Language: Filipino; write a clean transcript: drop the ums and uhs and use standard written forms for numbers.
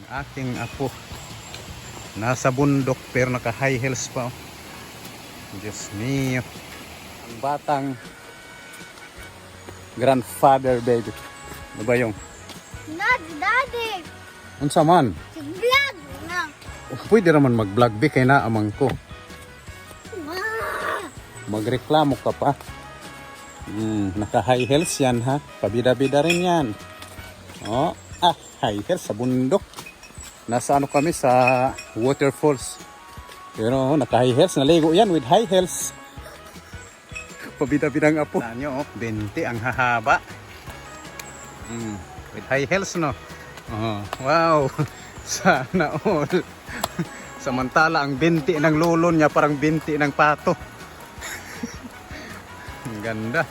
Aking apo. Nasa bundok pero naka high heels pa. Oh. Diyos mio. Ang batang grandfather baby. Ano ba yung? Not daddy. Unsa man? Vlog na. Oh, pwede naman mag-vlog be kay na amang ko. Ah. Magreklamo ka pa. Naka high heels yan ha. Pabida-bida rin yan. Oh, high heels sa bundok. Nasa ano kami sa waterfalls. Pero naka high heels, naligo yan with high heels. Pabida-bidang apo. Nyo, 20 ang hahaba. With high heels no. Oh, wow. Sana all. Samantala ang 20 ng lolo niya parang 20 ng pato. Ang ganda.